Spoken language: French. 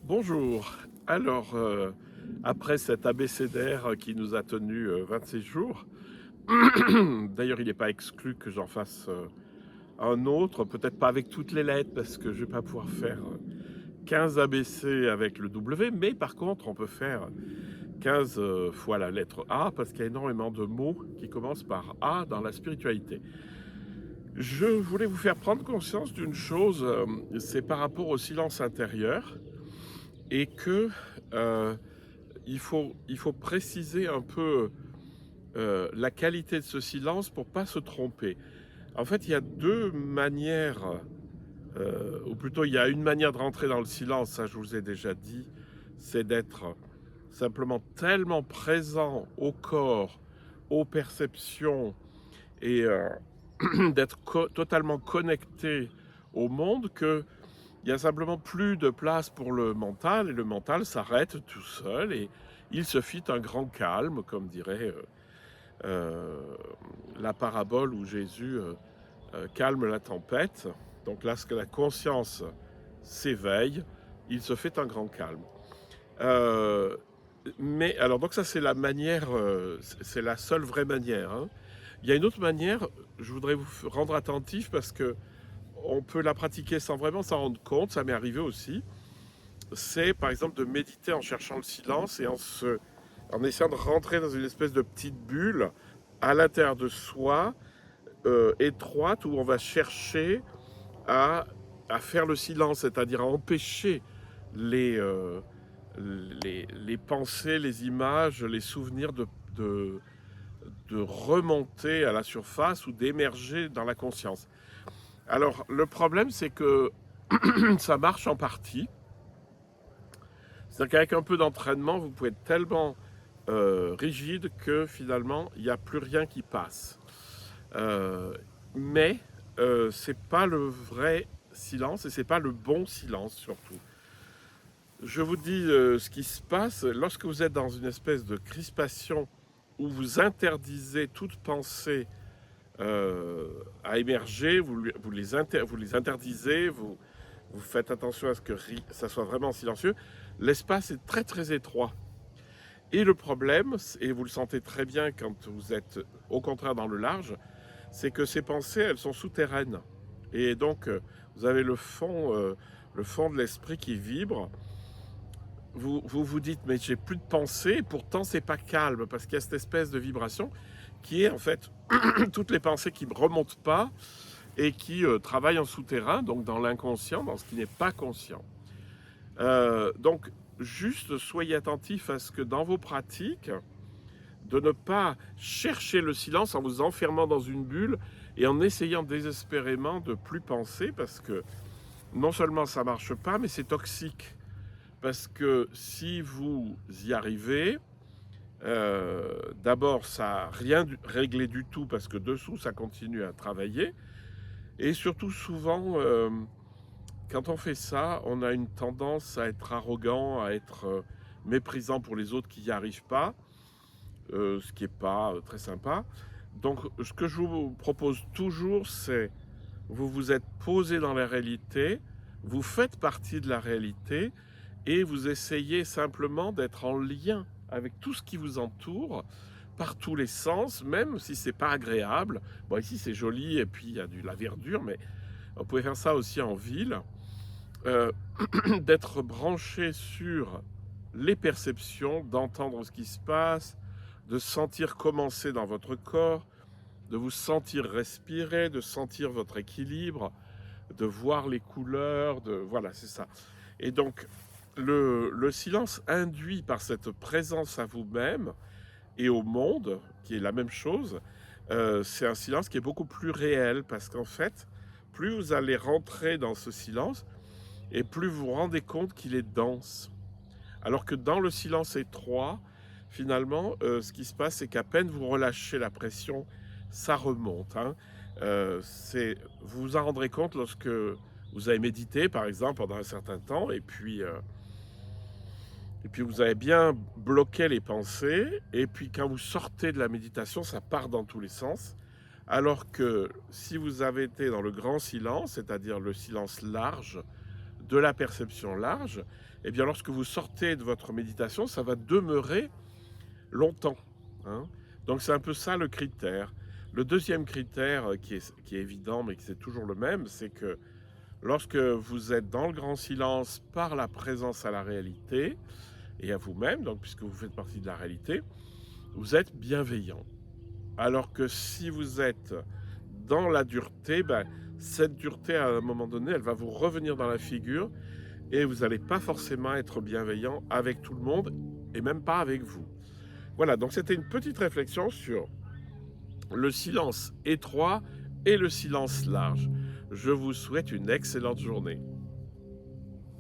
Bonjour. Alors, après cet abécédaire qui nous a tenu 26 jours, d'ailleurs, il n'est pas exclu que j'en fasse un autre, peut-être pas avec toutes les lettres, parce que je ne vais pas pouvoir faire 15 ABC avec le W, mais par contre, on peut faire 15 fois la lettre A, parce qu'il y a énormément de mots qui commencent par A dans la spiritualité. Je voulais vous faire prendre conscience d'une chose, c'est par rapport au silence intérieur, et que euh, il faut préciser un peu la qualité de ce silence pour pas se tromper. En fait, il y a deux manières, ou plutôt il y a une manière de rentrer dans le silence, ça je vous ai déjà dit, c'est d'être simplement tellement présent au corps, aux perceptions et d'être totalement connecté au monde que il n'y a simplement plus de place pour le mental et le mental s'arrête tout seul et il se fit un grand calme, comme dirait euh, la parabole où Jésus calme la tempête. Donc lorsque la conscience s'éveille, il se fait un grand calme. Euh, mais alors donc ça c'est la manière, c'est la seule vraie manière, hein. Il y a une autre manière, je voudrais vous rendre attentif parce que on peut la pratiquer sans vraiment s'en rendre compte, ça m'est arrivé aussi. C'est par exemple de méditer en cherchant le silence et en essayant de rentrer dans une espèce de petite bulle à l'intérieur de soi, étroite, où on va chercher à, à faire le silence, c'est-à-dire à empêcher les, euh, les pensées, les images, les souvenirs de, de remonter à la surface ou d'émerger dans la conscience. Alors le problème c'est que ça marche en partie. C'est-à-dire qu'avec un peu d'entraînement, vous pouvez être tellement rigide que finalement, il n'y a plus rien qui passe. Euh, mais c'est pas le vrai silence et c'est pas le bon silence surtout. Je vous dis ce qui se passe lorsque vous êtes dans une espèce de crispation où vous interdisez toute pensée à émerger, vous les interdisez, vous faites attention à ce que ça soit vraiment silencieux. L'espace est très très étroit. Et le problème, et vous le sentez très bien quand vous êtes au contraire dans le large, c'est que ces pensées, elles sont souterraines. Et donc, vous avez le fond de l'esprit qui vibre. Vous dites, mais j'ai plus de pensée, et pourtant c'est pas calme, parce qu'il y a cette espèce de vibration qui est en fait toutes les pensées qui ne remontent pas et qui travaillent en souterrain, donc dans l'inconscient, dans ce qui n'est pas conscient. Donc, juste soyez attentifs à ce que dans vos pratiques, de ne pas chercher le silence en vous enfermant dans une bulle et en essayant désespérément de plus penser, parce que non seulement ça marche pas, mais c'est toxique. Parce que si vous y arrivez, d'abord ça n'a rien réglé du tout, parce que dessous ça continue à travailler. Et surtout souvent, quand on fait ça, on a une tendance à être arrogant, à être méprisant pour les autres qui n'y arrivent pas, ce qui n'est pas très sympa. Donc, ce que je vous propose toujours, c'est vous vous êtes posé dans la réalité, vous faites partie de la réalité et vous essayez simplement d'être en lien avec tout ce qui vous entoure par tous les sens, même si c'est pas agréable. Bon, ici c'est joli et puis il y a de la verdure, mais on pouvait faire ça aussi en ville. Euh, d'être branché sur les perceptions, d'entendre ce qui se passe, de sentir commencer dans votre corps, de vous sentir respirer, de sentir votre équilibre, de voir les couleurs, voilà, c'est ça. Et donc, le silence induit par cette présence à vous-même et au monde, qui est la même chose, c'est un silence qui est beaucoup plus réel, parce qu'en fait, plus vous allez rentrer dans ce silence, et plus vous vous rendez compte qu'il est dense. Alors que dans le silence étroit, finalement, ce qui se passe, c'est qu'à peine vous relâchez la pression, ça remonte, hein. Vous vous en rendrez compte lorsque vous avez médité, par exemple, pendant un certain temps, et puis vous avez bien bloqué les pensées, et puis quand vous sortez de la méditation, ça part dans tous les sens. Alors que si vous avez été dans le grand silence, c'est-à-dire le silence large, de la perception large, eh bien lorsque vous sortez de votre méditation, ça va demeurer longtemps, hein. Donc c'est un peu ça le critère. Le deuxième critère qui est évident, mais qui c'est toujours le même, c'est que lorsque vous êtes dans le grand silence par la présence à la réalité et à vous-même, donc puisque vous faites partie de la réalité, vous êtes bienveillant. Alors que si vous êtes dans la dureté, ben, cette dureté, à un moment donné, elle va vous revenir dans la figure et vous n'allez pas forcément être bienveillant avec tout le monde et même pas avec vous. Voilà, donc c'était une petite réflexion sur le silence étroit et le silence large. Je vous souhaite une excellente journée.